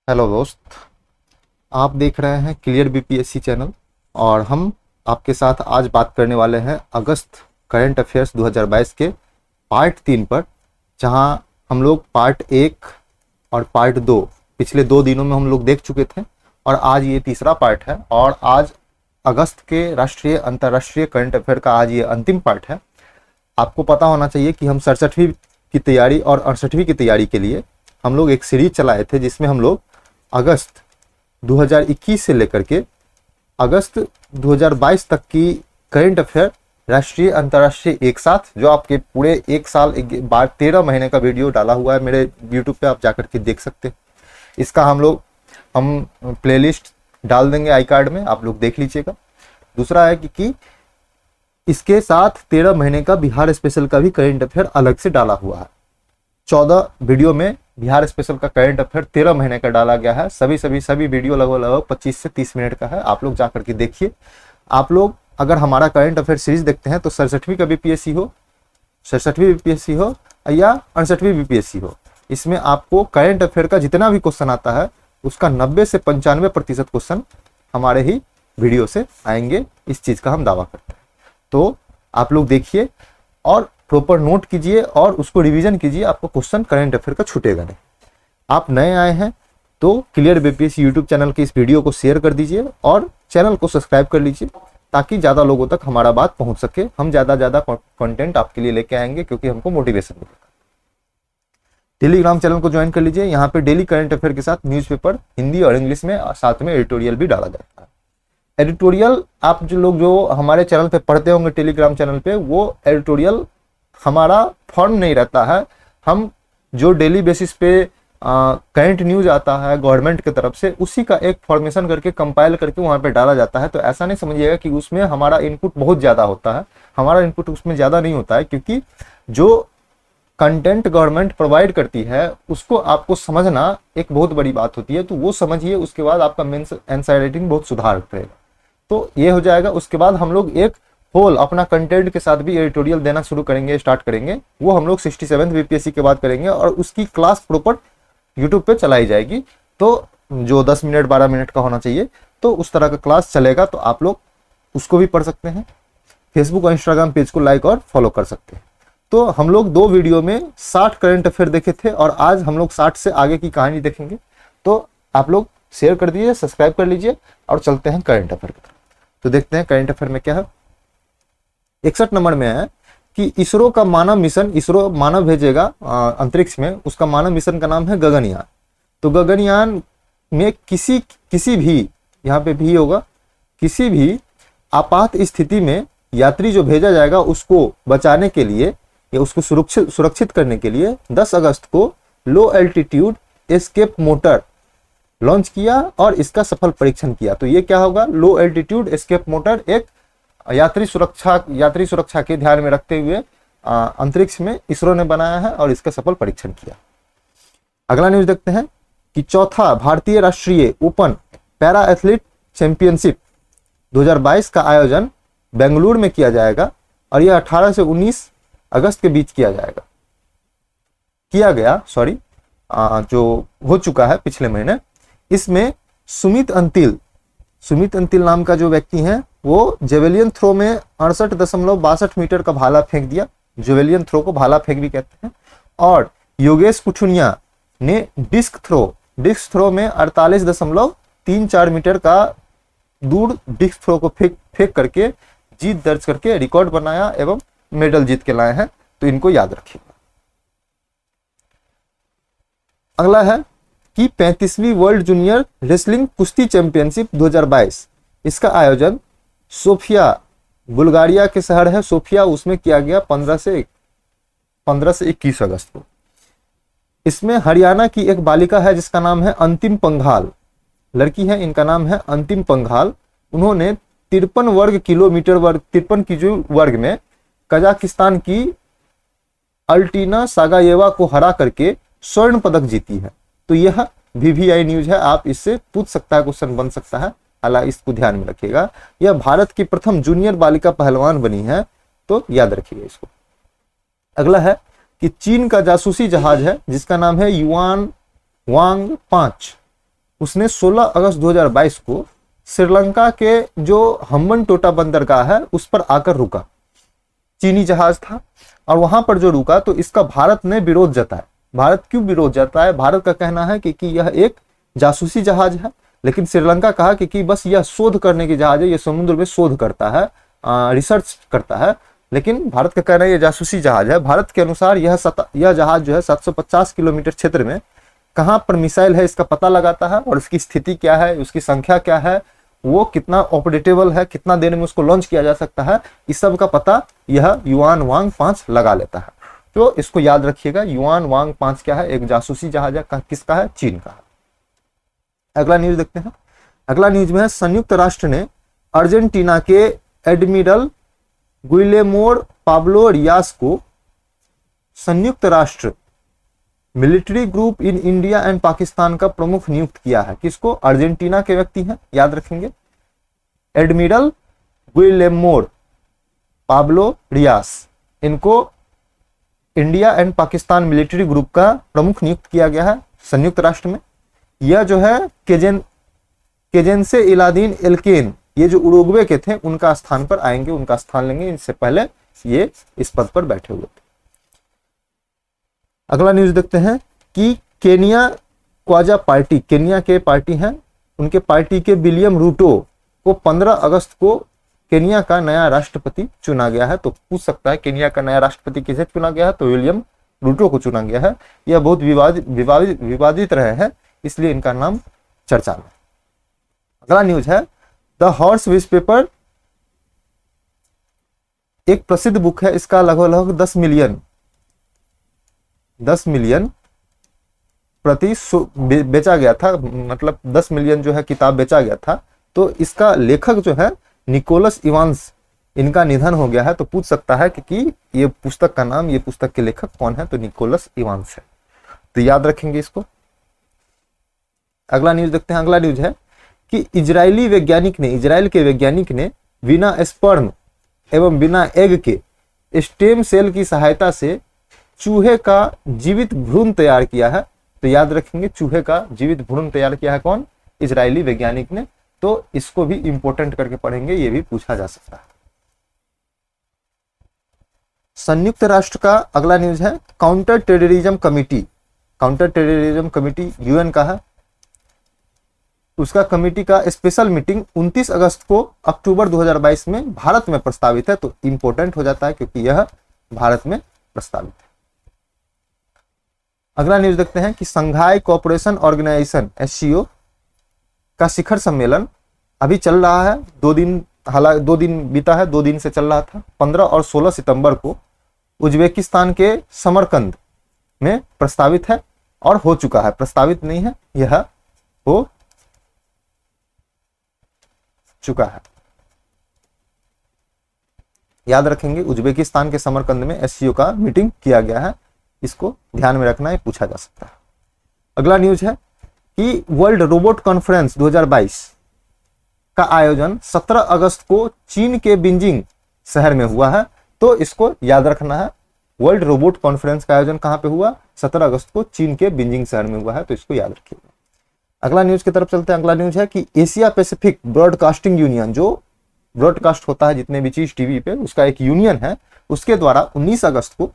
Hello दोस्त, आप देख रहे हैं क्लियर बीपीएससी चैनल। और हम आपके साथ आज बात करने वाले हैं अगस्त करंट अफेयर्स 2022 के पार्ट 3 पर, जहां हम लोग पार्ट 1 और पार्ट 2 पिछले 2 दिनों में हम लोग देख चुके थे और आज ये तीसरा पार्ट है। और आज अगस्त के राष्ट्रीय अंतर्राष्ट्रीय करंट अफेयर का आज ये अंतिम पार्ट है। आपको पता होना चाहिए कि हम 67वीं की तैयारी और 68वीं की तैयारी के लिए हम लोग एक सीरीज चलाए थे, जिसमें हम लोग अगस्त 2021 से लेकर के अगस्त 2022 तक की करंट अफेयर राष्ट्रीय अंतर्राष्ट्रीय एक साथ, जो आपके पूरे एक साल 13 महीने का वीडियो डाला हुआ है मेरे यूट्यूब पे, आप जाकर के देख सकते हैं। इसका हम प्लेलिस्ट डाल देंगे आई कार्ड में, आप लोग देख लीजिएगा। दूसरा है कि इसके साथ 13 महीने का बिहार स्पेशल का भी करंट अफेयर अलग से डाला हुआ है। 14 वीडियो में बिहार स्पेशल का करंट अफेयर 13 महीने का डाला गया है। सभी वीडियो लगभग 25 से 30 मिनट का है। आप लोग जाकर के देखिए। आप लोग अगर हमारा करंट अफेयर सीरीज देखते हैं तो 67वीं का बीपीएससी हो, 67वीं बीपीएससी हो या 68वीं बीपीएससी हो, इसमें आपको करंट अफेयर का जितना भी क्वेश्चन आता है उसका 90 से 95% क्वेश्चन हमारे ही वीडियो से आएंगे। इस चीज का हम दावा करते हैं। तो आप लोग देखिए और प्रॉपर नोट कीजिए और उसको रिवीजन कीजिए, आपको क्वेश्चन करंट अफेयर का छूटेगा नहीं। आप नए आए हैं तो क्लियर बीपीएससी यूट्यूब चैनल के इस वीडियो को शेयर कर दीजिए और चैनल को सब्सक्राइब कर लीजिए, ताकि ज़्यादा लोगों तक हमारा बात पहुंच सके। हम ज़्यादा कंटेंट आपके लिए लेके आएंगे, क्योंकि हमको मोटिवेशन मिलेगा। टेलीग्राम चैनल को ज्वाइन कर लीजिए। यहाँ पे डेली करंट अफेयर के साथ न्यूज़पेपर हिंदी और इंग्लिश में, साथ में एडिटोरियल भी डाला जाता है। एडिटोरियल आप जो हमारे चैनल पे पढ़ते होंगे टेलीग्राम चैनल पे, वो एडिटोरियल हमारा फॉर्म नहीं रहता है। हम जो डेली बेसिस पे करंट न्यूज आता है गवर्नमेंट की तरफ से, उसी का एक फॉर्मेशन करके कंपाइल करके वहाँ पे डाला जाता है। तो ऐसा नहीं समझिएगा कि उसमें हमारा इनपुट बहुत ज़्यादा होता है। हमारा इनपुट उसमें ज़्यादा नहीं होता है, क्योंकि जो कंटेंट गवर्नमेंट प्रोवाइड करती है उसको आपको समझना एक बहुत बड़ी बात होती है। तो वो समझिए, उसके बाद आपका मेंस आंसर राइटिंग बहुत सुधार करेगा। तो ये हो जाएगा। उसके बाद हम लोग एक होल अपना कंटेंट के साथ भी एडिटोरियल देना शुरू करेंगे, स्टार्ट करेंगे। वो हम लोग 67th बीपीएससी के बाद करेंगे और उसकी क्लास प्रॉपर यूट्यूब पे चलाई जाएगी। तो जो 10 मिनट 12 मिनट का होना चाहिए, तो उस तरह का क्लास चलेगा। तो आप लोग उसको भी पढ़ सकते हैं। फेसबुक और इंस्टाग्राम पेज को लाइक और फॉलो कर सकते हैं। तो हम लोग 2 वीडियो में 60 करंट अफेयर देखे थे और आज हम लोग 60 से आगे की कहानी देखेंगे। तो आप लोग शेयर कर दीजिए, सब्सक्राइब कर लीजिए और चलते हैं करंट अफेयर की तरफ। तो देखते हैं करंट अफेयर में क्या है। 61 नंबर में है कि इसरो का मानव मिशन, इसरो मानव भेजेगा अंतरिक्ष में, उसका मानव मिशन का नाम है गगनयान। तो गगनयान में किसी भी, यहाँ पे भी होगा, किसी भी आपात स्थिति में यात्री जो भेजा जाएगा उसको बचाने के लिए या उसको सुरक्षित करने के लिए 10 अगस्त को लो एल्टीट्यूड एस्केप मोटर लॉन्च किया और इसका सफल परीक्षण किया। तो ये क्या होगा? लो एल्टीट्यूड एस्केप मोटर एक यात्री सुरक्षा के ध्यान में रखते हुए अंतरिक्ष में इसरो ने बनाया है और इसका सफल परीक्षण किया। अगला न्यूज देखते हैं कि चौथा भारतीय राष्ट्रीय ओपन पैरा एथलीट चैंपियनशिप 2022 का आयोजन बेंगलुरु में किया जाएगा और यह 18 से 19 अगस्त के बीच जो हो चुका है पिछले महीने। इसमें सुमित अंतिल नाम का जो व्यक्ति है वो जेवेलियन थ्रो में 68.62 मीटर का भाला फेंक दिया। जेवेलियन थ्रो को भाला फेंक भी कहते हैं। और योगेश कुठुनिया ने डिस्क थ्रो में 48.34 मीटर का दूर डिस्क थ्रो को फेंक करके जीत दर्ज करके रिकॉर्ड बनाया एवं मेडल जीत के लाए हैं। तो इनको याद रखिएगा। अगला है कि 35वीं वर्ल्ड जूनियर रेसलिंग कुश्ती चैंपियनशिप 2022, इसका आयोजन सोफिया, बुल्गारिया के शहर है सोफिया, उसमें किया गया 15 से 21 अगस्त को। इसमें हरियाणा की एक बालिका है जिसका नाम है अंतिम पंघाल, लड़की है, इनका नाम है अंतिम पंघाल। उन्होंने 53 किलो वर्ग में कजाकिस्तान की अल्टीना सागायेवा को हरा करके स्वर्ण पदक जीती है। तो यह VVI न्यूज है, आप इससे पूछ सकता है, क्वेश्चन बन सकता है। हालांकि इसको ध्यान में रखिएगा। यह भारत की प्रथम जूनियर बालिका पहलवान बनी है, तो याद रखिएगा इसको। अगला है कि चीन का जासूसी जहाज है जिसका नाम है युआन वांग 5, उसने 16 अगस्त 2022 को श्रीलंका के जो हम्बनटोटा बंदरगाह है उस पर आकर रुका। चीनी जहाज था और वहां पर जो रुका तो इसका भारत ने विरोध जताया। भारत क्यों विरोध जताया? भारत का कहना है कि यह एक जासूसी जहाज है, लेकिन श्रीलंका कहा कि बस यह शोध करने की जहाज है, यह समुद्र में शोध करता है, रिसर्च करता है। लेकिन भारत का कहना है यह जासूसी जहाज है। भारत के अनुसार यह जहाज जो है 750 किलोमीटर क्षेत्र में कहाँ पर मिसाइल है इसका पता लगाता है और उसकी स्थिति क्या है, उसकी संख्या क्या है, वो कितना ऑपरेटेबल है, कितना देर में उसको लॉन्च किया जा सकता है, इस सब का पता यह युआन वांग 5 लगा लेता है। तो इसको याद रखिएगा, युआन वांग 5 क्या है? एक जासूसी जहाज है। किसका है? चीन का है। अगला न्यूज देखते हैं। अगला न्यूज में है संयुक्त राष्ट्र ने अर्जेंटीना के एडमिरल गुइलेमोर पाब्लो रियास को संयुक्त राष्ट्र military group in India and Pakistan का प्रमुख नियुक्त किया है। किसको? अर्जेंटीना के व्यक्ति हैं, याद रखेंगे, एडमिरल गुइलेमोर पाब्लो रियास। इनको India and Pakistan military group का प्रमुख नियुक्त किया गया है संयुक्त राष्ट्र में। यह जो है केजेंसे इलादीन एल्केन, ये जो उरुग्वे के थे उनका स्थान पर आएंगे, उनका स्थान लेंगे। इससे पहले ये इस पद पर बैठे हुए थे। अगला न्यूज देखते हैं कि केनिया क्वाजा पार्टी, केनिया के पार्टी हैं, उनके पार्टी के विलियम रूटो को 15 अगस्त को केनिया का नया राष्ट्रपति चुना गया है। तो पूछ सकता है केनिया का नया राष्ट्रपति किसे चुना गया है? तो विलियम रूटो को चुना गया है। यह बहुत विवादित रहे हैं, इसलिए इनका नाम चर्चा में। अगला न्यूज है द हॉर्स विच पेपर, एक प्रसिद्ध बुक है, इसका लगभग 10 मिलियन प्रति बेचा गया था, मतलब 10 मिलियन जो है किताब बेचा गया था। तो इसका लेखक जो है निकोलस इवांस, इनका निधन हो गया है। तो पूछ सकता है कि ये पुस्तक का नाम, ये पुस्तक के लेखक कौन है? तो निकोलस इवांस है। तो याद रखेंगे इसको। अगला न्यूज देखते हैं। अगला न्यूज है कि इजराइल के वैज्ञानिक ने बिना स्पर्म एवं बिना एग के स्टेम सेल की सहायता से चूहे का जीवित भ्रूण तैयार किया है। तो याद रखेंगे, चूहे का जीवित भ्रूण तैयार किया है कौन? इजरायली वैज्ञानिक ने। तो इसको भी इंपॉर्टेंट करके पढ़ेंगे, ये भी पूछा जा सकता है। संयुक्त राष्ट्र का अगला न्यूज है काउंटर टेररिज्म कमिटी यूएन का है। उसका कमिटी का स्पेशल मीटिंग 29 अगस्त को अक्टूबर 2022 में भारत में प्रस्तावित है। तो इंपॉर्टेंट हो जाता है क्योंकि यह भारत में प्रस्तावित है। अगला न्यूज देखते हैं कि संघाई कोऑपरेशन ऑर्गेनाइजेशन SCO का शिखर सम्मेलन अभी चल रहा है। 2 दिन, हालांकि 2 दिन बीता है, 2 दिन से चल रहा था। 15 और 16 सितंबर को उज्बेकिस्तान के समरकंद में प्रस्तावित है और हो चुका है। प्रस्तावित नहीं है, यह हो चुका है। याद रखेंगे, उज्बेकिस्तान के समरकंद में SCO का मीटिंग किया गया है। इसको ध्यान में रखना है, पूछा जा सकता है। अगला न्यूज है कि वर्ल्ड रोबोट कॉन्फ्रेंस 2022 का आयोजन 17 अगस्त को चीन के बीजिंग शहर में हुआ है। तो इसको याद रखना है, वर्ल्ड रोबोट कॉन्फ्रेंस का आयोजन कहां पे हुआ? 17 अगस्त को चीन के बीजिंग शहर में हुआ है। तो इसको याद रखिएगा। अगला न्यूज की तरफ चलते हैं। अगला न्यूज है कि एशिया पैसिफिक ब्रॉडकास्टिंग यूनियन, जो ब्रॉडकास्ट होता है जितने भी चीज टीवी पे, उसका एक यूनियन है, उसके द्वारा 19 अगस्त को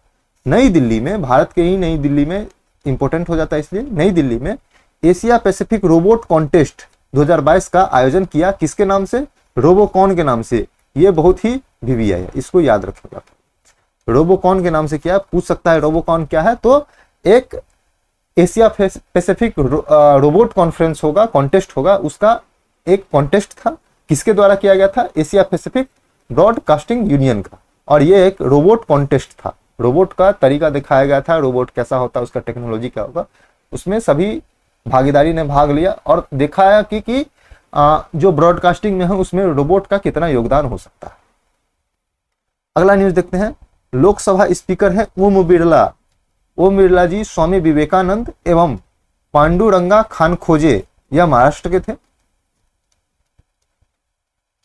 नई दिल्ली में, भारत के ही नई दिल्ली में, इंपॉर्टेंट हो जाता है इसलिए, नई दिल्ली में एशिया पैसिफिक रोबोट कॉन्टेस्ट 2022 का आयोजन किया। किसके नाम से? रोबोकॉन के नाम से। ये बहुत ही VVI है, इसको याद रखिएगा। रोबोकॉन के नाम से किया। पूछ सकता है रोबोकॉन क्या है? तो एक एशिया पैसिफिक रोबोट कॉन्फ्रेंस होगा, कॉन्टेस्ट होगा, उसका एक कॉन्टेस्ट था। किसके द्वारा किया गया था? एशिया पैसिफिक ब्रॉडकास्टिंग यूनियन का। और ये एक रोबोट कॉन्टेस्ट था। रोबोट का तरीका दिखाया गया था, रोबोट कैसा होता है, उसका टेक्नोलॉजी क्या होगा। उसमें सभी भागीदारी ने भाग लिया और दिखाया कि जो ब्रॉडकास्टिंग में है उसमें रोबोट का कितना योगदान हो सकता है। अगला न्यूज देखते हैं। लोकसभा स्पीकर है ओम बिरला जी स्वामी विवेकानंद एवं पांडुरंगा खानखोजे, यह महाराष्ट्र के थे।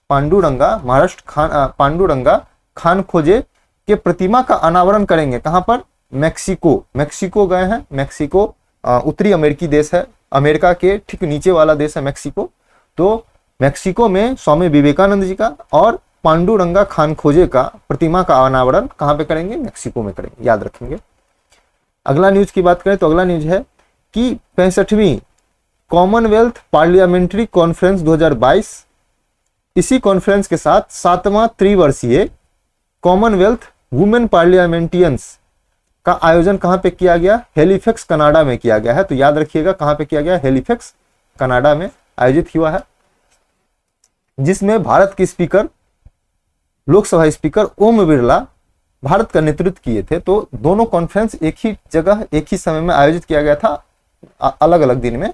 पांडुरंगा खानखोजे के प्रतिमा का अनावरण करेंगे। कहां पर? मेक्सिको गए हैं। मेक्सिको उत्तरी अमेरिकी देश है, अमेरिका के ठीक नीचे वाला देश है मैक्सिको। तो मैक्सिको में स्वामी विवेकानंद जी का और पांडुरंगा खान खोजे का प्रतिमा का अनावरण कहाँ पे करेंगे? मैक्सिको में करेंगे, याद रखेंगे। अगला न्यूज की बात करें तो अगला न्यूज है कि 65वीं कॉमनवेल्थ पार्लियामेंट्री कॉन्फ्रेंस 2022, इसी कॉन्फ्रेंस के साथ 7वां त्रिवर्षीय कॉमनवेल्थ वुमेन पार्लियामेंटियंस का आयोजन कहां पे किया गया? हैलिफैक्स कनाडा में किया गया है। तो याद रखिएगा कहां पे किया गया? हैलिफैक्स कनाडा में आयोजित हुआ है, जिसमें भारत के स्पीकर, लोकसभा स्पीकर ओम बिरला भारत का नेतृत्व किए थे। तो दोनों कॉन्फ्रेंस एक ही जगह एक ही समय में आयोजित किया गया था, अलग अलग दिन में।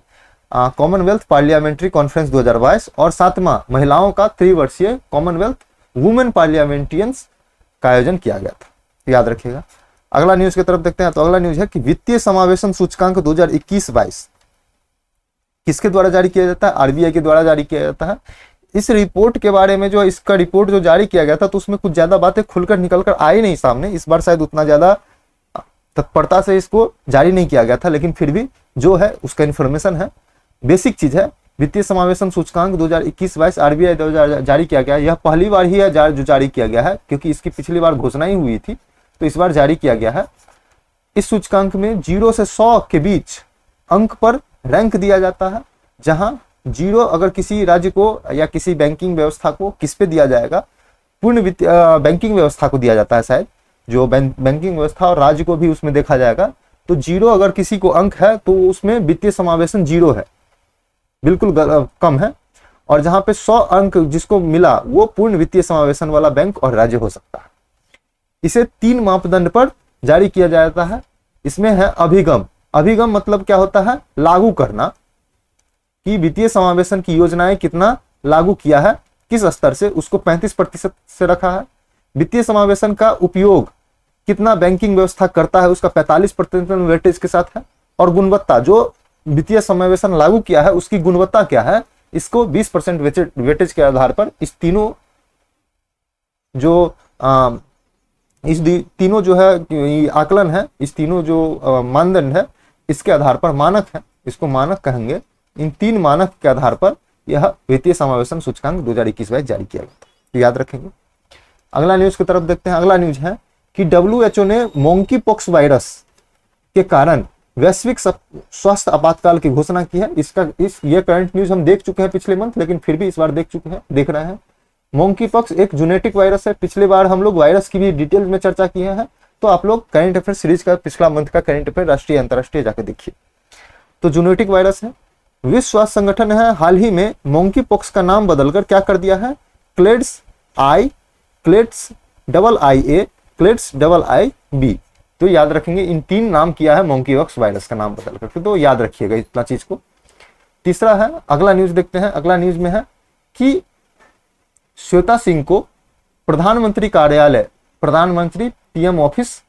कॉमनवेल्थ पार्लियामेंट्री कॉन्फ्रेंस 2022 और 7वां महिलाओं का त्रिवर्षीय कॉमनवेल्थ वुमेन पार्लियामेंटियंस का आयोजन किया गया था, याद रखिएगा। अगला न्यूज की तरफ देखते हैं। तो अगला न्यूज है कि वित्तीय समावेशन सूचकांक 2021-22 किसके द्वारा जारी किया जाता है? आरबीआई के द्वारा जारी किया जाता है। इस रिपोर्ट के बारे में जो इसका रिपोर्ट जो जारी किया गया था, तो उसमें कुछ ज्यादा बातें खुलकर निकलकर आई नहीं सामने। इस बार शायद उतना ज्यादा तत्परता से इसको जारी नहीं किया गया था, लेकिन फिर भी जो है उसका इन्फॉर्मेशन है, बेसिक चीज है। वित्तीय समावेशन सूचकांक 2021-22 आरबीआई द्वारा जारी किया गया। यह पहली बार ही है जो जारी किया गया है, क्योंकि इसकी पिछली बार घोषणा ही हुई थी, तो इस बार जारी किया गया है। इस सूचकांक में 0 से 100 के बीच अंक पर रैंक दिया जाता है, जहां 0 अगर किसी राज्य को या किसी बैंकिंग व्यवस्था को किस पे दिया जाएगा? पूर्ण बैंकिंग व्यवस्था को दिया जाता है, शायद जो बैंकिंग व्यवस्था और राज्य को भी उसमें देखा जाएगा। तो 0 अगर किसी को अंक है तो उसमें वित्तीय समावेशन 0 है, बिल्कुल कम है। और जहां पे 100 अंक जिसको मिला वो पूर्ण वित्तीय समावेशन वाला बैंक और राज्य हो सकता है। इसे 3 मापदंड पर जारी किया जाता है। इसमें है अभिगम। अभिगम मतलब क्या होता है? लागू करना, कि वित्तीय समावेशन की योजनाएं कितना लागू किया है, किस स्तर से, उसको 35% से रखा है। वित्तीय समावेशन का उपयोग कितना बैंकिंग व्यवस्था करता है, उसका 45% वेटेज के साथ है। और गुणवत्ता, जो वित्तीय समावेशन लागू किया है उसकी गुणवत्ता क्या है, इसको 20% वेटेज के आधार पर इस तीनों जो है आकलन है, इस तीनों जो मानदंड है, इसके आधार पर मानक है, इसको मानक कहेंगे। इन 3 मानक के आधार पर यह वित्तीय समावेशन सूचकांक 2021-22 जारी किया गया, तो याद रखेंगे। अगला न्यूज की तरफ देखते हैं। अगला न्यूज है कि WHO ने मोंकी पॉक्स वायरस के कारण वैश्विक स्वास्थ्य आपातकाल की घोषणा की है। ये करंट न्यूज हम देख चुके हैं पिछले मंथ, लेकिन फिर भी इस बार देख रहे हैं। मोंकी पॉक्स एक जेनेटिक वायरस है। पिछले बार हम लोग वायरस की भी डिटेल में चर्चा किए हैं, तो आप लोग करंट अफेयर सीरीज का पिछला मंथ का करंट अफेयर राष्ट्रीय अंतरराष्ट्रीय जाकर देखिए। तो जेनेटिक वायरस है। विश्व स्वास्थ्य संगठन है हाल ही में मोंकी पॉक्स का नाम बदलकर क्या कर दिया है? क्लेड्स डबल आई ए, क्लेड्स डबल आई बी। तो याद रखेंगे, इन 3 नाम किया है मोंकी पॉक्स वायरस का नाम बदलकर, तो याद रखिएगा इतना चीज को। तीसरा है, अगला न्यूज देखते हैं। अगला न्यूज में है कि श्वेता सिंह को प्रधानमंत्री कार्यालय, प्रधानमंत्री पीएम ऑफिस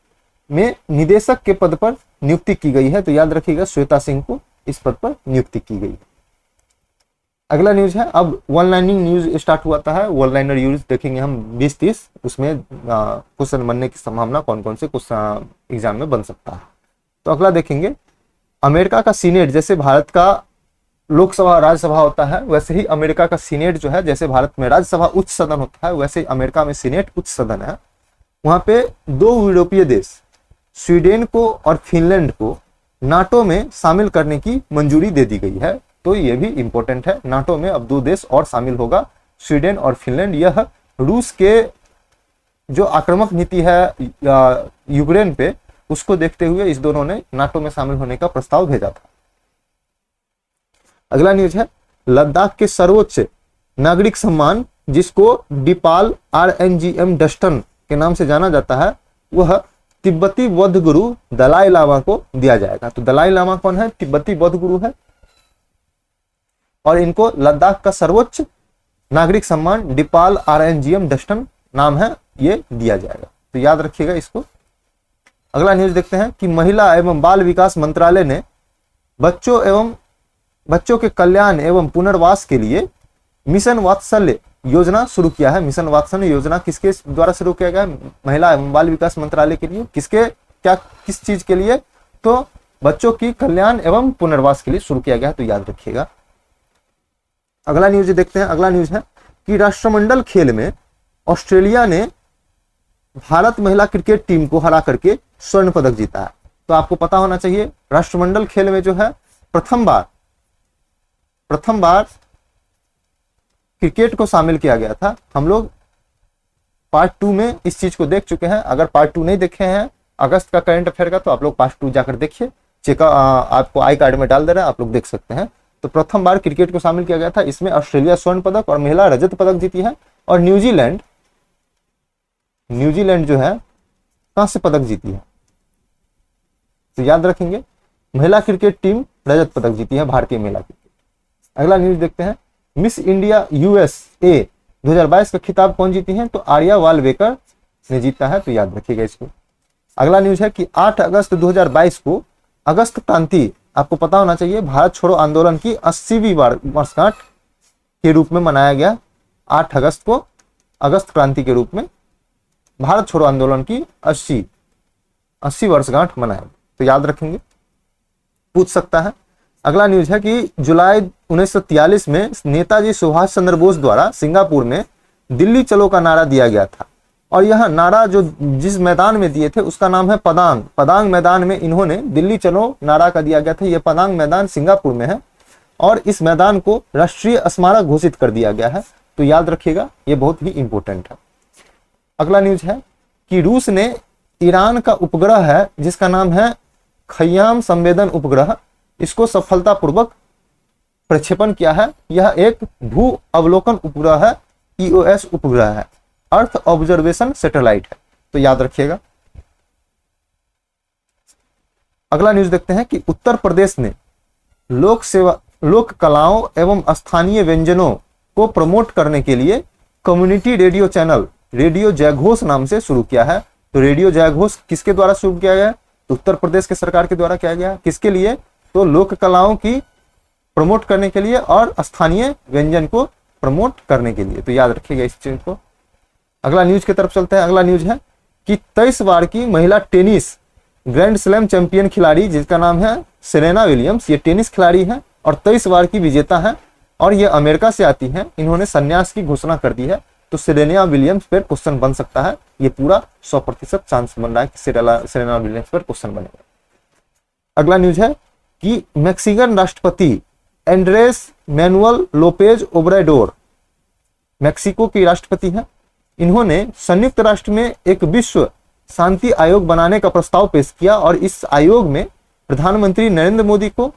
में निदेशक के पद पर नियुक्ति की गई है। तो याद रखिएगा श्वेता सिंह को इस पद पर नियुक्ति की गई। अगला न्यूज है, अब वन लाइनिंग न्यूज स्टार्ट हुआ है। वन लाइनर न्यूज देखेंगे हम 20-30, उसमें क्वेश्चन बनने की संभावना कौन कौन से क्वेश्चन एग्जाम में बन सकता है। तो अगला देखेंगे, अमेरिका का सीनेट, जैसे भारत का लोकसभा राज्यसभा होता है, वैसे ही अमेरिका का सीनेट जो है, जैसे भारत में राज्यसभा उच्च सदन होता है, वैसे ही अमेरिका में सीनेट उच्च सदन है। वहां पे 2 यूरोपीय देश, स्वीडन को और फिनलैंड को नाटो में शामिल करने की मंजूरी दे दी गई है। तो ये भी इंपॉर्टेंट है। नाटो में अब 2 देश और शामिल होगा, स्वीडन और फिनलैंड। यह रूस के जो आक्रामक नीति है यूक्रेन पे, उसको देखते हुए इस दोनों ने नाटो में शामिल होने का प्रस्ताव भेजा था। अगला न्यूज है, लद्दाख के सर्वोच्च नागरिक सम्मान, जिसको डिपाल RNGM डस्टन के नाम से जाना जाता है, वह तिब्बती बौद्ध गुरु दलाई लामा को दिया जाएगा। तो दलाई लामा कौन है? तिब्बती बौद्ध गुरु है, और इनको लद्दाख का सर्वोच्च नागरिक सम्मान डिपाल RNGM डस्टन नाम है, ये दिया जाएगा। तो याद रखिएगा इसको। अगला न्यूज देखते हैं कि महिला एवं बाल विकास मंत्रालय ने बच्चों के कल्याण एवं पुनर्वास के लिए मिशन वात्सल्य योजना शुरू किया है। मिशन वात्सल्य योजना किसके द्वारा शुरू किया गया है? महिला एवं बाल विकास मंत्रालय के लिए। किस चीज के लिए? तो बच्चों की कल्याण एवं पुनर्वास के लिए शुरू किया गया है, तो याद रखिएगा। अगला न्यूज देखते हैं। अगला न्यूज है कि राष्ट्रमंडल खेल में ऑस्ट्रेलिया ने भारत महिला क्रिकेट टीम को हरा करके स्वर्ण पदक जीता है। तो आपको पता होना चाहिए राष्ट्रमंडल खेल में जो है प्रथम बार क्रिकेट को शामिल किया गया था। हम लोग पार्ट 2 में इस चीज को देख चुके हैं। अगर पार्ट 2 नहीं देखे हैं अगस्त का करंट अफेयर का, तो आप लोग पार्ट 2 जाकर देखिए, आपको आई कार्ड में डाल दे रहा है, आप लोग देख सकते हैं। तो प्रथम बार क्रिकेट को शामिल किया गया था, इसमें ऑस्ट्रेलिया स्वर्ण पदक और महिला रजत पदक जीती है, और न्यूजीलैंड जो है कांस्य पदक जीती है। तो याद रखेंगे महिला क्रिकेट टीम रजत पदक जीती है, भारतीय महिला क्रिकेट। अगला न्यूज देखते हैं। मिस इंडिया यूएसए 2022 का खिताब कौन जीती है? तो आर्या वालवेकर ने जीता है, तो याद रखिएगा इसको। अगला न्यूज है कि 8 अगस्त 2022 को अगस्त क्रांति, आपको पता होना चाहिए, भारत छोड़ो आंदोलन की 80वीं वर्षगांठ के रूप में मनाया गया। 8 अगस्त को अगस्त क्रांति के रूप में भारत छोड़ो आंदोलन की 80 वर्षगांठ मनाया, तो याद रखेंगे, पूछ सकता है। अगला न्यूज है कि जुलाई 1943 में नेताजी सुभाष चंद्र बोस द्वारा सिंगापुर में दिल्ली चलो का नारा दिया गया था, और यह नारा जो जिस मैदान में दिए थे उसका नाम है पदांग मैदान में इन्होंने दिल्ली चलो नारा का दिया गया था। यह पदांग मैदान सिंगापुर में है, और इस मैदान को राष्ट्रीय स्मारक घोषित कर दिया गया है, तो याद रखिएगा, यह बहुत ही इंपॉर्टेंट है। अगला न्यूज है कि रूस ने ईरान का उपग्रह है जिसका नाम है खयाम संवेदन उपग्रह, इसको सफलतापूर्वक प्रक्षेपण किया है। यह एक भू अवलोकन उपग्रह है, ईओएस उपग्रह है, अर्थ ऑब्जर्वेशन सैटेलाइट है, तो याद रखिएगा। अगला न्यूज देखते हैं कि उत्तर प्रदेश ने लोक कलाओं एवं स्थानीय व्यंजनों को प्रमोट करने के लिए कम्युनिटी रेडियो चैनल रेडियो जयघोष नाम से शुरू किया है। तो रेडियो जयघोष किसके द्वारा शुरू किया गया? तो उत्तर प्रदेश के सरकार के द्वारा किया गया। किसके लिए? तो लोक कलाओं की प्रमोट करने के लिए और स्थानीय व्यंजन को प्रमोट करने के लिए, तो याद रखिएगा इस चीज को। अगला न्यूज की तरफ चलते हैं। अगला न्यूज है कि 23 बार की महिला टेनिस ग्रैंड स्लैम चैंपियन खिलाड़ी जिसका नाम है सेरेना विलियम्स, ये टेनिस खिलाड़ी है और 23 बार की विजेता है, और ये अमेरिका से आती है। इन्होंने संन्यास की घोषणा कर दी है, तो सेरेना विलियम्स पर क्वेश्चन बन सकता है। ये पूरा 100% चांस बन रहा है कि सेरेना विलियम्स पर क्वेश्चन बनेगा। अगला न्यूज है कि मैक्सिकन राष्ट्रपति Andres Manuel Lopez Obrador Mexico के राष्ट्रपति हैं। इन्होंने संयुक्त राष्ट्र में एक विश्व शांति आयोग बनाने का प्रस्ताव पेश किया, और इस आयोग में प्रधानमंत्री नरेंद्र मोदी को,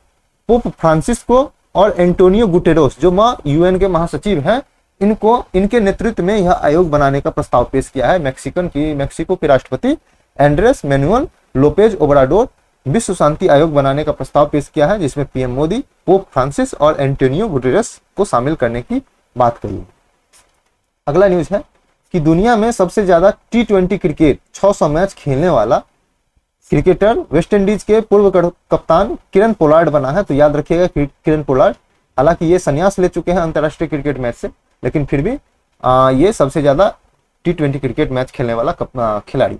पोप फ्रांसिस को और एंटोनियो गुटेरेस जो यूएन के महासचिव हैं, इनके नेतृत्व में यह आयोग बनाने का प्रस्ताव पेश किया है। मैक्सिको के राष्ट्रपति एंड्रेस मैनुअल लोपेज ओब्राडोर विश्व शांति आयोग बनाने का प्रस्ताव पेश किया है, जिसमें पीएम मोदी, पोप फ्रांसिस और एंटोनियो गुटेरेस को शामिल करने की बात कही। अगला न्यूज है कि दुनिया में सबसे ज्यादा T20 क्रिकेट 600 मैच खेलने वाला क्रिकेटर वेस्ट इंडीज के पूर्व कप्तान किरण पोलार्ड बना है, तो याद रखिएगा किरण पोलार्ड। हालांकि ये संन्यास ले चुके हैं अंतरराष्ट्रीय क्रिकेट मैच से, लेकिन फिर भी ये सबसे ज्यादा T20 क्रिकेट मैच खेलने वाला खिलाड़ी।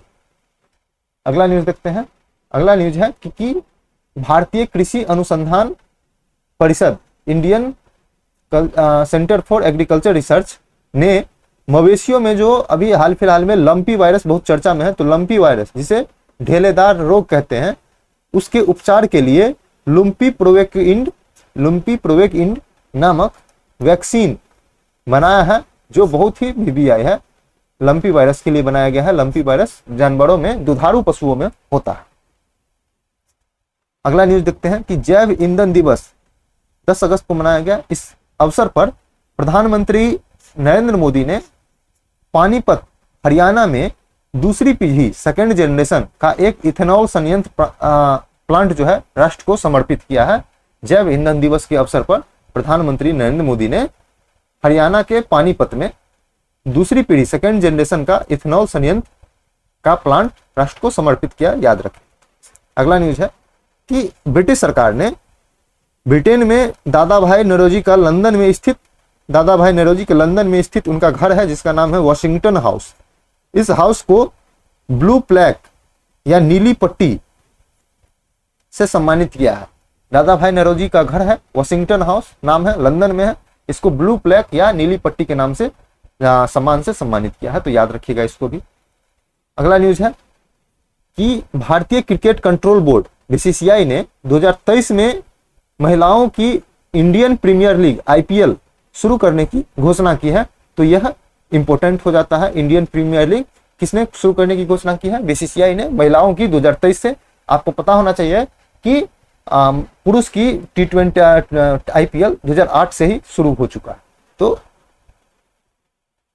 अगला न्यूज देखते हैं। अगला न्यूज है कि भारतीय कृषि अनुसंधान परिषद Indian centre for agriculture research ने मवेशियों में जो अभी हाल फिलहाल में लंपी वायरस बहुत चर्चा में है, तो लंपी वायरस जिसे ढेलेदार रोग कहते हैं, उसके उपचार के लिए लुम्पी प्रोवेकिंड नामक वैक्सीन बनाया है, जो बहुत ही VVI है। लंपी वायरस के लिए बनाया गया है। लंपी वायरस जानवरों में, दुधारू पशुओं में होता है। अगला न्यूज देखते हैं कि जैव ईंधन दिवस 10 अगस्त को मनाया गया। इस अवसर पर प्रधानमंत्री नरेंद्र मोदी ने पानीपत हरियाणा में दूसरी पीढ़ी सेकेंड जनरेशन का एक इथेनॉल संयंत्र प्लांट जो है राष्ट्र को समर्पित किया है। जैव ईंधन दिवस के अवसर पर प्रधानमंत्री नरेंद्र मोदी ने हरियाणा के पानीपत में दूसरी पीढ़ी सेकेंड जनरेशन का इथेनॉल संयंत्र का प्लांट राष्ट्र को समर्पित किया, याद रखें। अगला न्यूज है कि ब्रिटिश सरकार ने ब्रिटेन में दादा भाई नौरोजी के लंदन में स्थित उनका घर है जिसका नाम है वॉशिंगटन हाउस। इस हाउस को ब्लू प्लैक या नीली पट्टी से सम्मानित किया है। दादा भाई नौरोजी का घर है वॉशिंगटन हाउस नाम है, लंदन में है। इसको ब्लू प्लेक या नीली पट्टी के नाम से सम्मान से सम्मानित किया है, तो याद रखिएगा इसको भी। अगला न्यूज है कि भारतीय क्रिकेट कंट्रोल बोर्ड बीसीसीआई ने 2023 में महिलाओं की इंडियन प्रीमियर लीग आईपीएल शुरू करने की घोषणा की है। तो यह इंपॉर्टेंट हो जाता है। इंडियन प्रीमियर लीग किसने शुरू करने की घोषणा की है? बीसीसीआई ने महिलाओं की 2023 से। आपको पता होना चाहिए कि पुरुष की T20 आईपीएल 2008 से ही शुरू हो चुका है, तो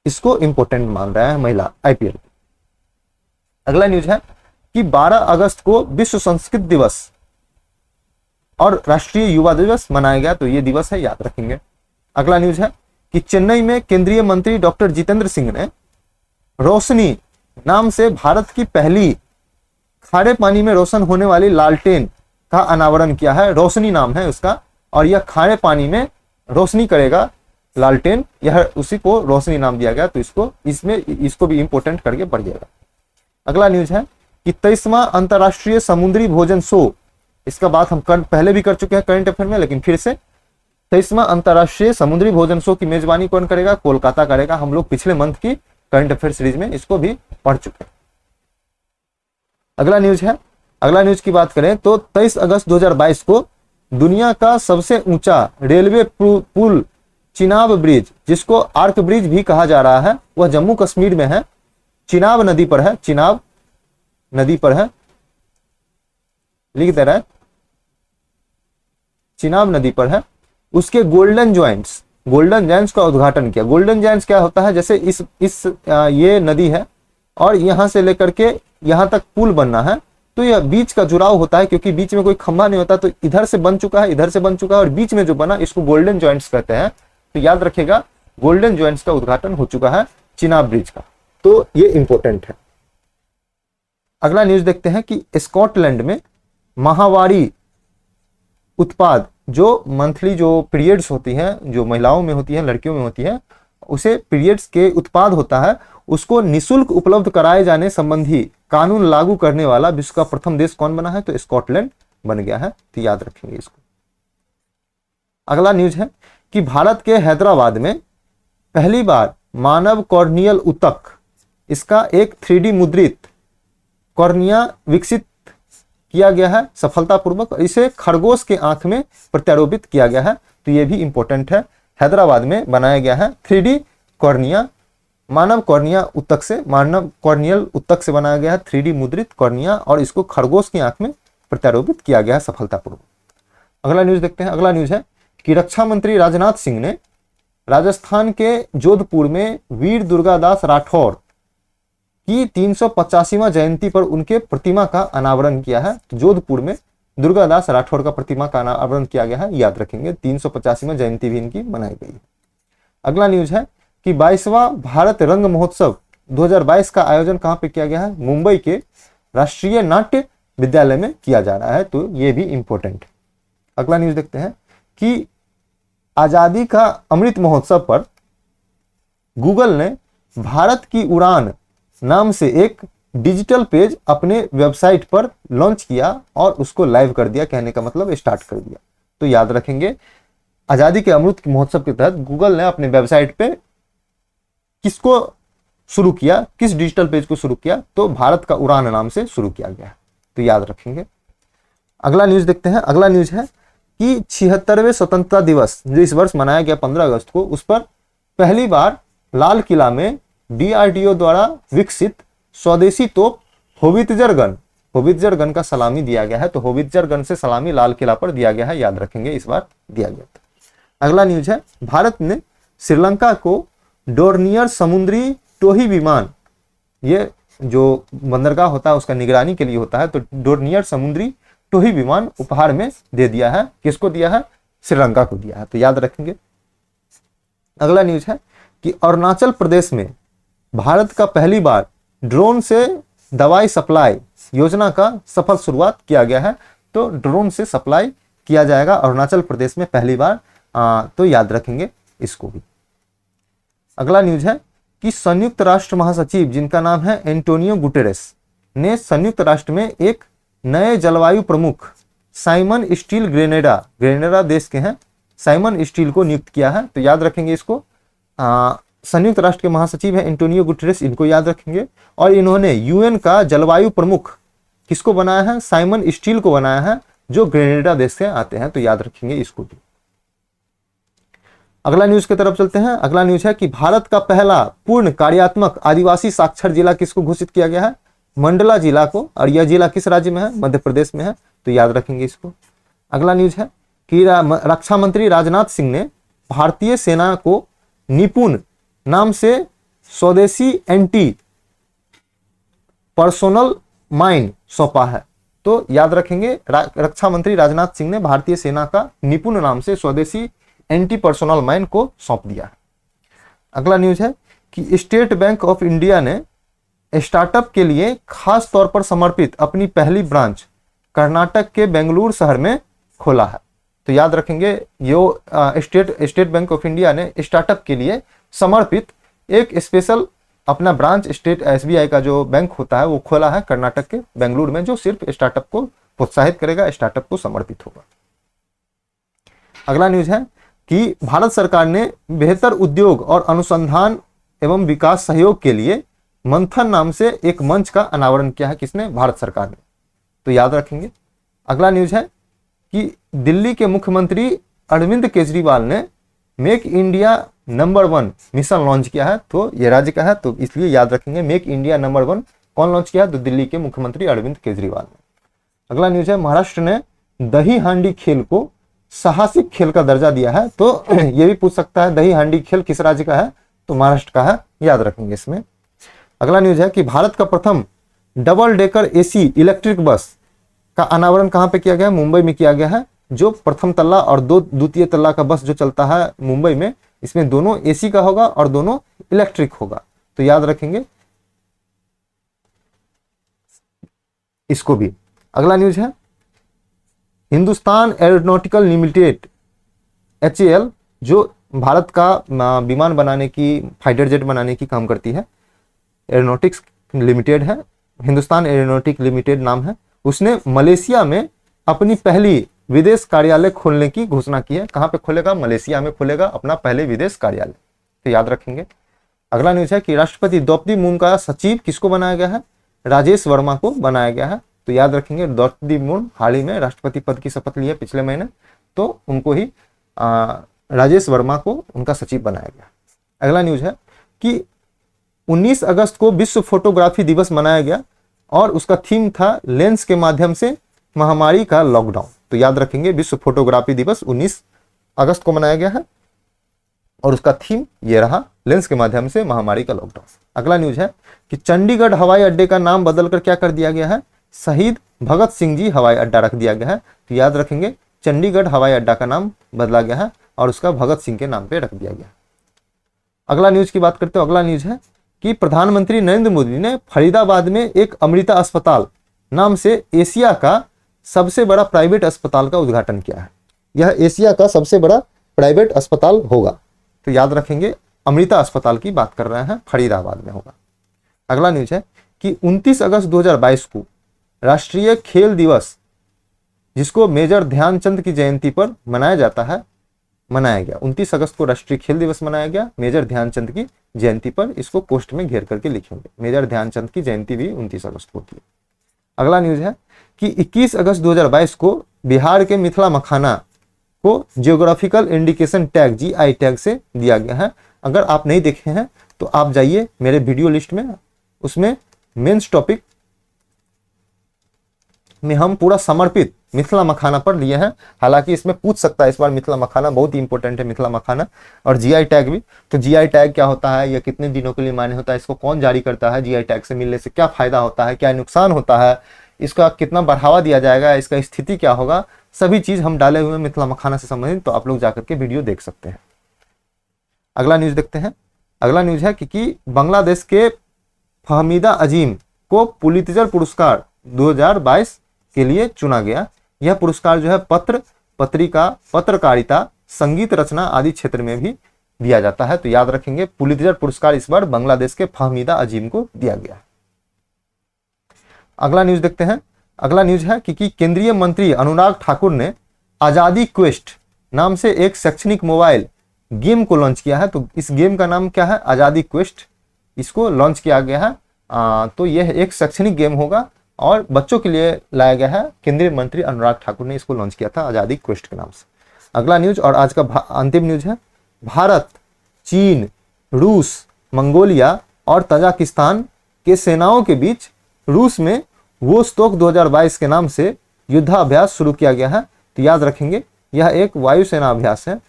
इसको इंपॉर्टेंट मान रहा है महिला आईपीएल। अगला न्यूज है कि 12 अगस्त को विश्व संस्कृत दिवस और राष्ट्रीय युवा दिवस मनाया गया, तो ये दिवस है, याद रखेंगे। अगला न्यूज है कि चेन्नई में केंद्रीय मंत्री डॉक्टर जितेंद्र सिंह ने रोशनी नाम से भारत की पहली खारे पानी में रोशन होने वाली लालटेन का अनावरण किया है। रोशनी नाम है उसका, और यह खारे पानी में रोशनी करेगा लालटेन, यह उसी को रोशनी नाम दिया गया, तो इसको भी इंपॉर्टेंट करके पढ़िएगा। अगला न्यूज है कि 23वां अंतरराष्ट्रीय समुद्री भोजन शो, इसका बात हम पहले भी कर चुके हैं करंट अफेयर में, लेकिन फिर से 23वां अंतरराष्ट्रीय समुद्री भोजन शो की मेजबानी कौन करेगा? कोलकाता करेगा। हम लोग पिछले मंथ की करंट अफेयर सीरीज में इसको भी पढ़ चुके हैं। अगला न्यूज है, अगला न्यूज की बात करें तो 23 अगस्त 2022 को दुनिया का सबसे ऊंचा रेलवे पुल चिनाब ब्रिज, जिसको आर्क ब्रिज भी कहा जा रहा है, वह जम्मू कश्मीर में है, चिनाब नदी पर है, चिनाब नदी पर है, लिख दे रहा है, चिनाब नदी पर है। उसके गोल्डन जॉइंट्स का उद्घाटन किया। गोल्डन जॉइंट्स क्या होता है? जैसे ये नदी है और यहां से लेकर के यहां तक पुल बनना है, तो यह बीच का जुड़ाव होता है, क्योंकि बीच में कोई खंभा नहीं होता, तो इधर से बन चुका है, इधर से बन चुका है, और बीच में जो बना इसको गोल्डन जॉइंट्स कहते हैं। तो याद रखिएगा, गोल्डन जॉइंट्स का उद्घाटन हो चुका है चिनाब ब्रिज का, तो ये इंपॉर्टेंट है। अगला न्यूज देखते हैं कि स्कॉटलैंड में माहवारी उत्पाद, जो मंथली जो पीरियड्स होती हैं, जो महिलाओं में होती हैं, लड़कियों में होती है, उसे पीरियड्स के उत्पाद होता है, उसको निशुल्क उपलब्ध कराए जाने संबंधी कानून लागू करने वाला विश्व का प्रथम देश कौन बना है? तो स्कॉटलैंड बन गया है, तो याद रखेंगे इसको। अगला न्यूज है कि भारत के हैदराबाद में पहली बार मानव कॉर्नियल ऊतक, इसका एक 3D मुद्रित कॉर्निया विकसित किया गया है सफलतापूर्वक, इसे खरगोश के आंख में प्रत्यारोपित किया गया है, तो यह भी इंपॉर्टेंट है। हैदराबाद में बनाया गया है 3D कॉर्निया, मानव कॉर्निया ऊतक से, मानव कॉर्नियल ऊतक से बनाया गया है 3D मुद्रित कॉर्निया, और इसको खरगोश की आंख में प्रत्यारोपित किया गया है सफलतापूर्वक। अगला न्यूज देखते हैं। अगला न्यूज है कि रक्षा मंत्री राजनाथ सिंह ने राजस्थान के जोधपुर में वीर दुर्गादास राठौर की 385वां जयंती पर उनके प्रतिमा का अनावरण किया है। तो जोधपुर में दुर्गादास राठौर का प्रतिमा का अनावरण किया गया है, याद रखेंगे। 385वां जयंती भी इनकी मनाई गई है। अगला न्यूज है कि 22वां भारत रंग महोत्सव 2022 का आयोजन कहां पे किया गया है? मुंबई के राष्ट्रीय नाट्य विद्यालय में किया जा रहा है, तो यह भी इंपॉर्टेंट है। अगला न्यूज देखते हैं कि आजादी का अमृत महोत्सव पर गूगल ने भारत की उड़ान नाम से एक डिजिटल पेज अपने वेबसाइट पर लॉन्च किया और उसको लाइव कर दिया, कहने का मतलब स्टार्ट कर दिया। तो याद रखेंगे, आजादी के अमृत महोत्सव के तहत गूगल ने अपने वेबसाइट पे किसको शुरू किया, किस डिजिटल पेज को शुरू किया? तो भारत का उड़ान नाम से शुरू किया गया, तो याद रखेंगे। अगला न्यूज देखते हैं। अगला न्यूज है कि 76वें स्वतंत्रता दिवस जो इस वर्ष मनाया गया 15 अगस्त को, उस पर पहली बार लाल किला में DRDO द्वारा विकसित स्वदेशी तोप होवित्जर गन का सलामी दिया गया है। तो होवित्जर गन से सलामी लाल किला पर दिया गया है, याद रखेंगे, इस बार दिया गया था। अगला न्यूज है, भारत ने श्रीलंका को डोर्नियर समुद्री टोही विमान, ये जो बंदरगाह होता है उसका निगरानी के लिए होता है, तो डोर्नियर समुद्री टोही विमान उपहार में दे दिया है। किसको दिया है? श्रीलंका को दिया है, तो याद रखेंगे। अगला न्यूज है कि अरुणाचल प्रदेश में भारत का पहली बार ड्रोन से दवाई सप्लाई योजना का सफल शुरुआत किया गया है। तो ड्रोन से सप्लाई किया जाएगा अरुणाचल प्रदेश में पहली बार, तो याद रखेंगे इसको भी। अगला न्यूज है कि संयुक्त राष्ट्र महासचिव, जिनका नाम है एंटोनियो गुटेरेस, ने संयुक्त राष्ट्र में एक नए जलवायु प्रमुख साइमन स्टील ग्रेनेडा, ग्रेनेडा देश के हैं, साइमन स्टील को नियुक्त किया है। तो याद रखेंगे इसको। संयुक्त राष्ट्र के महासचिव हैं एंटोनियो गुटेरेस, इनको याद रखेंगे। और इन्होंने यूएन का जलवायु प्रमुख किसको बनाया है? साइमन स्टील को बनाया है, जो ग्रेनेडा देश से आते हैं। तो याद रखेंगे इसको भी। अगला न्यूज की तरफ चलते हैं। अगला न्यूज है कि भारत का पहला पूर्ण कार्यात्मक आदिवासी साक्षर जिला किसको घोषित किया गया है? मंडला जिला को। और यह जिला किस राज्य में है? मध्य प्रदेश में है। तो याद रखेंगे इसको। अगला न्यूज है कि रक्षा मंत्री राजनाथ सिंह ने भारतीय सेना को निपुण नाम से स्वदेशी एंटी पर्सोनल माइन सौंपा है। तो याद रखेंगे रक्षा मंत्री राजनाथ सिंह ने भारतीय सेना का निपुण नाम से स्वदेशी एंटी पर्सोनल माइन को सौंप दिया है। अगला न्यूज है कि स्टेट बैंक ऑफ इंडिया ने स्टार्टअप के लिए खास तौर पर समर्पित अपनी पहली ब्रांच कर्नाटक के बेंगलुरु शहर में खोला है। तो याद रखेंगे यो स्टेट बैंक ऑफ इंडिया ने स्टार्टअप के लिए समर्पित एक स्पेशल अपना ब्रांच स्टेट एसबीआई का जो बैंक होता है वो खोला है कर्नाटक के बेंगलुरु में, जो सिर्फ स्टार्टअप को प्रोत्साहित करेगा, स्टार्टअप को समर्पित होगा। अगला न्यूज है कि भारत सरकार ने बेहतर उद्योग और अनुसंधान एवं विकास सहयोग के लिए मंथन नाम से एक मंच का अनावरण किया है। किसने? भारत सरकार ने। तो याद रखेंगे। अगला न्यूज है कि दिल्ली के मुख्यमंत्री अरविंद केजरीवाल ने make India number 1 mission launch किया है। तो ये राज्य का है, तो इसलिए याद रखेंगे मेक इंडिया नंबर 1 कौन लॉन्च किया है? तो दिल्ली के मुख्यमंत्री अरविंद केजरीवाल ने। अगला न्यूज है महाराष्ट्र ने दही हांडी खेल को साहसिक खेल का दर्जा दिया है। तो ये भी पूछ सकता है दही हांडी खेल किस राज्य का है? तो महाराष्ट्र का है, याद रखेंगे इसमें। अगला न्यूज है कि भारत का प्रथम double decker AC electric bus का अनावरण कहां पे किया गया है? मुंबई में किया गया है। जो प्रथम तल्ला और द्वितीय तल्ला का बस जो चलता है मुंबई में, इसमें दोनों एसी का होगा और दोनों इलेक्ट्रिक होगा। तो याद रखेंगे इसको भी। अगला न्यूज है हिंदुस्तान एरोनॉटिकल लिमिटेड HAL, जो भारत का विमान बनाने की, फाइटर जेट बनाने की काम करती है, एरोनॉटिक्स लिमिटेड है, हिंदुस्तान एरोनॉटिक लिमिटेड नाम है। उसने मलेशिया में अपनी पहली विदेश कार्यालय खोलने की घोषणा की है। कहां पे खोलेगा? मलेशिया में खोलेगा अपना पहले विदेश कार्यालय। तो याद रखेंगे। अगला न्यूज है कि राष्ट्रपति द्रौपदी मुर्मू का सचिव किसको बनाया गया है? राजेश वर्मा को बनाया गया है। तो याद रखेंगे द्रौपदी मुर्मू हाल ही में राष्ट्रपति पद की शपथ ली है पिछले महीने, तो उनको ही राजेश वर्मा को उनका सचिव बनाया गया। अगला न्यूज है कि 19 अगस्त को विश्व फोटोग्राफी दिवस मनाया गया और उसका थीम था लेंस के माध्यम से महामारी का लॉकडाउन। तो याद रखेंगे विश्व फोटोग्राफी दिवस 19 अगस्त को मनाया गया है और उसका थीम ये रहा, लेंस के माध्यम से महामारी का लॉकडाउन। अगला न्यूज है कि चंडीगढ़ हवाई अड्डे का नाम बदलकर क्या कर दिया गया है? शहीद भगत सिंह जी हवाई अड्डा रख दिया गया है। तो याद रखेंगे चंडीगढ़ हवाई अड्डा का नाम बदला गया है और उसका भगत सिंह के नाम पे रख दिया गया। अगला न्यूज की बात करते हैं। अगला न्यूज है कि प्रधानमंत्री नरेंद्र मोदी ने फरीदाबाद में एक अमृता अस्पताल नाम से एशिया का सबसे बड़ा प्राइवेट अस्पताल का उद्घाटन किया है। यह एशिया का सबसे बड़ा प्राइवेट अस्पताल होगा। तो याद रखेंगे अमृता अस्पताल की बात कर रहे हैं, फरीदाबाद में होगा। अगला न्यूज है कि 29 अगस्त 2022 को राष्ट्रीय खेल दिवस, जिसको मेजर ध्यानचंद की जयंती पर मनाया जाता है, मनाया गया। 29 अगस्त को राष्ट्रीय खेल दिवस मनाया गया मेजर ध्यानचंद की जयंती पर। इसको पोस्ट में घेर करके लिखेंगे, मेजर ध्यानचंद की जयंती भी 29 अगस्त को होती है। अगला न्यूज है कि 21 अगस्त 2022 को बिहार के मिथिला मखाना को geographical indication tag GI tag से दिया गया है। अगर आप नहीं देखे हैं तो आप जाइए मेरे वीडियो लिस्ट में, उसमें मेंस टॉपिक में हम पूरा समर्पित मिथिला मखाना पर लिए हैं। हालांकि इसमें पूछ सकता है इस बार मिथिला मखाना, बहुत ही इंपॉर्टेंट है मिथिला मखाना, और GI टैग भी। तो GI टैग क्या होता है, यह कितने दिनों के लिए मान्य होता है, इसको कौन जारी करता है, GI टैग से मिलने से क्या फायदा होता है, क्या नुकसान होता है, इसका कितना बढ़ावा दिया जाएगा, इसका स्थिति क्या होगा, सभी चीज हम डाले हुए मिथिला मखाना से संबंधित। तो आप लोग जाकर के वीडियो देख सकते हैं। अगला न्यूज देखते हैं। अगला न्यूज है कि बांग्लादेश के फहमीदा अजीम को पुलित्जर पुरस्कार 2022 के लिए चुना गया। यह पुरस्कार जो है पत्र, पत्रिका, पत्रकारिता, संगीत रचना आदि क्षेत्र में भी दिया जाता है। तो याद रखेंगे पुलित्जर पुरस्कार इस बार बांग्लादेश के फहमीदा अजीम को दिया गया। अगला न्यूज देखते हैं अगला न्यूज है कि केंद्रीय मंत्री अनुराग ठाकुर ने आजादी क्वेस्ट नाम से एक शैक्षणिक मोबाइल गेम को लॉन्च किया है। तो इस गेम का नाम क्या है? आजादी क्वेस्ट, इसको लॉन्च किया गया है। तो यह एक शैक्षणिक गेम होगा और बच्चों के लिए लाया गया है। केंद्रीय मंत्री अनुराग ठाकुर ने इसको लॉन्च किया था आजादी क्वेस्ट के नाम से। अगला न्यूज और आज का अंतिम न्यूज है, भारत, चीन, रूस, मंगोलिया और तजाकिस्तान के सेनाओं के बीच रूस में वोस्तोक 2022 के नाम से युद्धाभ्यास शुरू किया गया है। तो याद रखेंगे यह एक वायुसेना अभ्यास है।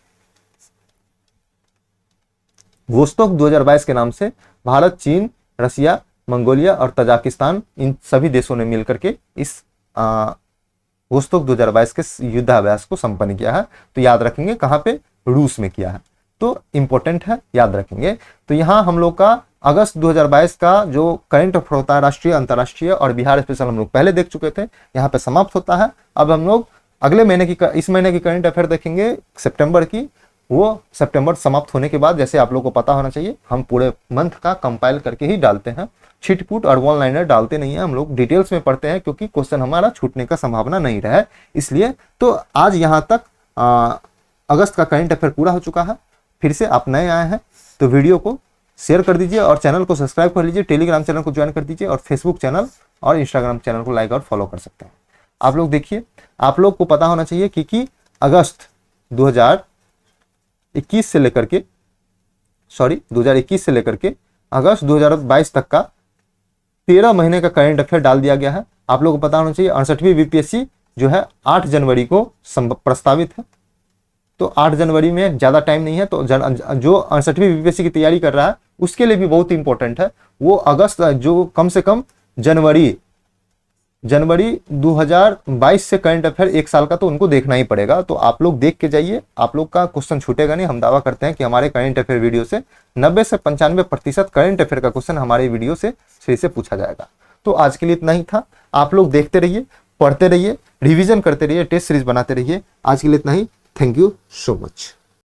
वोस्तोक 2022 के नाम से भारत, चीन, रसिया, मंगोलिया और तजाकिस्तान, इन सभी देशों ने मिलकर के इस वोस्तोक 2022 के युद्धाभ्यास को संपन्न किया है। तो याद रखेंगे कहाँ पे? रूस में किया है। तो इंपॉर्टेंट है, याद रखेंगे। तो यहाँ हम लोग का अगस्त 2022 का जो करंट अफेयर होता है, राष्ट्रीय, अंतर्राष्ट्रीय और बिहार स्पेशल, हम लोग पहले देख चुके थे, यहाँ पे समाप्त होता है। अब हम लोग अगले महीने की, इस महीने की करंट अफेयर देखेंगे सितंबर की। वो सितंबर समाप्त होने के बाद, जैसे आप लोग को पता होना चाहिए, हम पूरे मंथ का कंपाइल करके ही डालते हैं, छिटपुट और वन लाइनर डालते नहीं है। हम लोग डिटेल्स में पढ़ते हैं क्योंकि क्वेश्चन हमारा छूटने का संभावना नहीं रहा है, इसलिए। तो आज यहाँ तक अगस्त का करंट अफेयर पूरा हो चुका है। फिर से आप नए आए हैं तो वीडियो को शेयर कर दीजिए और चैनल को सब्सक्राइब कर लीजिए, टेलीग्राम चैनल को ज्वाइन कर दीजिए और फेसबुक चैनल और इंस्टाग्राम चैनल को लाइक और फॉलो कर सकते हैं। आप लोग देखिए, आप लोग को पता होना चाहिए कि अगस्त 2021 से लेकर के 2021 से लेकर के अगस्त 2022 तक का 13 महीने का करंट अफेयर डाल दिया गया है। आप लोगों को पता होना चाहिए 68वीं बीपीएससी जो है 8 जनवरी को प्रस्तावित है। तो 8 जनवरी में ज़्यादा टाइम नहीं है। तो जो 68वीं बीपीएससी की तैयारी कर रहा है उसके लिए भी बहुत इंपॉर्टेंट है। वो अगस्त, जो कम से कम जनवरी 2022 से करंट अफेयर 1 साल का तो उनको देखना ही पड़ेगा। तो आप लोग देख के जाइए, आप लोग का क्वेश्चन छूटेगा नहीं। हम दावा करते हैं कि हमारे करंट अफेयर वीडियो से 90 से 95% करंट अफेयर का क्वेश्चन हमारे वीडियो से सही से पूछा जाएगा। तो आज के लिए इतना ही था। आप लोग देखते रहिए, पढ़ते रहिए, रिवीजन करते रहिए, टेस्ट सीरीज बनाते रहिए। आज के लिए इतना ही। Thank you so much.